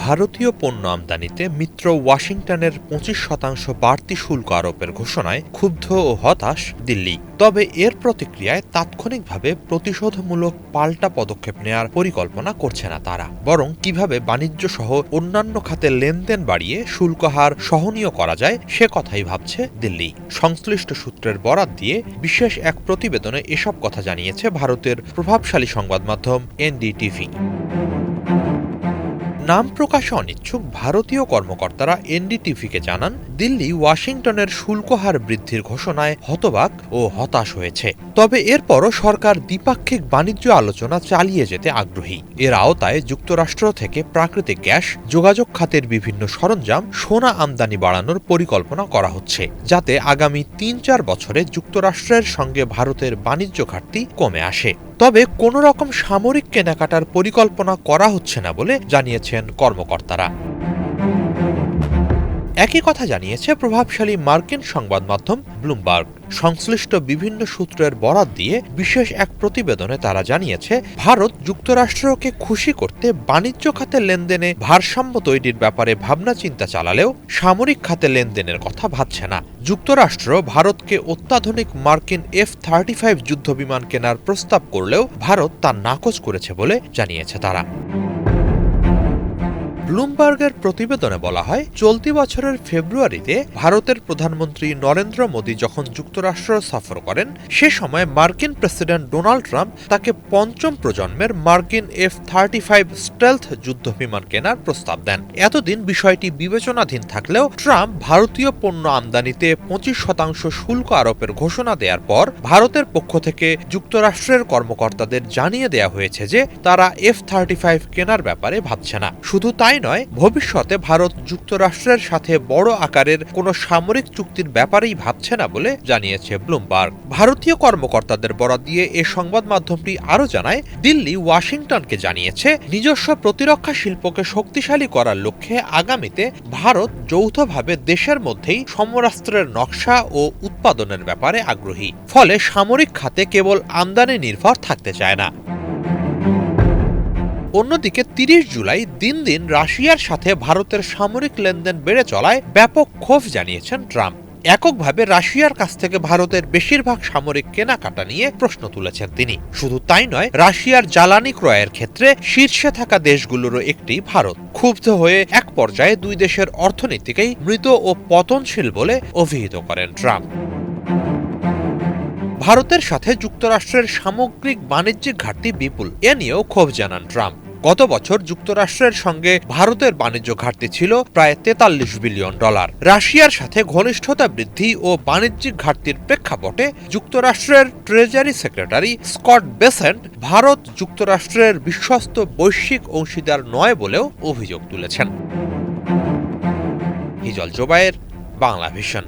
ভারতীয় পণ্য আমদানিতে মিত্র ওয়াশিংটনের 25% বাড়তি শুল্ক আরোপের ঘোষণায় ক্ষুব্ধ ও হতাশ দিল্লি। তবে এর প্রতিক্রিয়ায় তাৎক্ষণিকভাবে প্রতিশোধমূলক পাল্টা পদক্ষেপ নেয়ার পরিকল্পনা করছে না তারা, বরং কিভাবে বাণিজ্য সহ অন্যান্য খাতে লেনদেন বাড়িয়ে শুল্ক হার সহনীয় করা যায় সে কথাই ভাবছে দিল্লি। সংশ্লিষ্ট সূত্রের বরাত দিয়ে বিশেষ এক প্রতিবেদনে এসব কথা জানিয়েছে ভারতের প্রভাবশালী সংবাদ মাধ্যম এনডিটিভি। নাম প্রকাশে অনিচ্ছুক ভারতীয় কর্মকর্তারা এনডিটিভিকে জানান, দিল্লি ওয়াশিংটনের শুল্ক হার বৃদ্ধির ঘোষণায় হতবাক ও হতাশ হয়েছে। তবে এরপরও সরকার দ্বিপাক্ষিক বাণিজ্য আলোচনা চালিয়ে যেতে আগ্রহী। এর আওতায় যুক্তরাষ্ট্র থেকে প্রাকৃতিক গ্যাস, যোগাযোগ খাতের বিভিন্ন সরঞ্জাম, সোনা আমদানি বাড়ানোর পরিকল্পনা করা হচ্ছে, যাতে আগামী ৩-৪ বছরে যুক্তরাষ্ট্রের সঙ্গে ভারতের বাণিজ্য ঘাটতি কমে আসে। তবে কোনো রকম সামরিক কেনাকাটার পরিকল্পনা করা হচ্ছে না বলে জানিয়েছেন কর্মকর্তারা। একই কথা জানিয়েছে প্রভাবশালী মার্কিন সংবাদ মাধ্যম ব্লুমবার্গ। সংশ্লিষ্ট বিভিন্ন সূত্রের বরাত দিয়ে বিশেষ এক প্রতিবেদনে তারা জানিয়েছে, ভারত যুক্তরাষ্ট্রকে খুশি করতে বাণিজ্য খাতে লেনদেনে ভারসাম্য তৈরির ব্যাপারে ভাবনা চিন্তা চালালেও সামরিক খাতে লেনদেনের কথা ভাবছে না। যুক্তরাষ্ট্র ভারতকে অত্যাধুনিক মার্কিন F-35 যুদ্ধবিমান কেনার প্রস্তাব করলেও ভারত তা নাকচ করেছে বলে জানিয়েছে তারা। ব্লুমবার্গের প্রতিবেদনে বলা হয়, চলতি বছরের ফেব্রুয়ারিতে ভারতের প্রধানমন্ত্রী নরেন্দ্র মোদী যখন যুক্তরাষ্ট্র সফর করেন, সে সময় মার্কিন প্রেসিডেন্ট ডোনাল্ড ট্রাম্প তাকে ৫ম প্রজন্মের মার্কিন F-35 স্টেলথ যুদ্ধবিমান কেনার প্রস্তাব দেন। এতদিন বিষয়টি বিবেচনাধীন থাকলেও ট্রাম্প ভারতীয় পণ্য আমদানিতে ২৫% শুল্ক আরোপের ঘোষণা দেওয়ার পর ভারতের পক্ষ থেকে যুক্তরাষ্ট্রের কর্মকর্তাদের জানিয়ে দেওয়া হয়েছে যে তারা F-35 কেনার ব্যাপারে ভাবছে না। শুধু তাই নয়, ভবিষ্যতে ভারত যুক্তরাষ্ট্রের সাথে বড় আকারের কোনো সামরিক চুক্তির ব্যাপারেই ভাবছে না বলে জানিয়েছে ব্লুমবার্গ। ভারতীয় কর্মকর্তাদের বরাত দিয়ে এ সংবাদ মাধ্যমটি আরও জানায়, দিল্লি ওয়াশিংটনকে জানিয়েছে নিজস্ব প্রতিরক্ষা শিল্পকে শক্তিশালী করার লক্ষ্যে আগামীতে ভারত যৌথভাবে দেশের মধ্যেই সমরাস্ত্রের নকশা ও উৎপাদনের ব্যাপারে আগ্রহী। ফলে সামরিক খাতে কেবল আমদানি নির্ভর থাকতে চায় না। অন্যদিকে ৩০ জুলাই দিন দিন রাশিয়ার সাথে ভারতের সামরিক লেনদেন বেড়ে চলায় ব্যাপক ক্ষোভ জানিয়েছেন ট্রাম্প। এককভাবে রাশিয়ার কাছ থেকে ভারতের বেশিরভাগ সামরিক কেনাকাটা নিয়ে প্রশ্ন তুলেছেন তিনি। শুধু তাই নয়, রাশিয়ার জ্বালানি ক্রয়ের ক্ষেত্রে শীর্ষে থাকা দেশগুলোরও একটি ভারত। ক্ষুব্ধ হয়ে এক পর্যায়ে দুই দেশের অর্থনীতিকেই মৃত ও পতনশীল বলে অভিহিত করেন ট্রাম্প। ভারতের সাথে যুক্তরাষ্ট্রের সামগ্রিক বাণিজ্যিক ঘাটতি বিপুল, এ নিয়েও ক্ষোভ জানান ট্রাম্প। গত বছর যুক্তরাষ্ট্রের সঙ্গে ভারতের বাণিজ্য ঘাটতি ছিল প্রায় $৪৩ বিলিয়ন। রাশিয়ার সাথে ঘনিষ্ঠতা বৃদ্ধি ও বাণিজ্যিক ঘাটতির প্রেক্ষাপটে যুক্তরাষ্ট্রের treasury secretary Scott Bessent Bharat যুক্তরাষ্ট্রের বিশ্বস্ত বৈশ্বিক অংশীদার নয় বলেও অভিযোগ তুলেছেন। হিজল জোবায়ের, বাংলা ভিশন।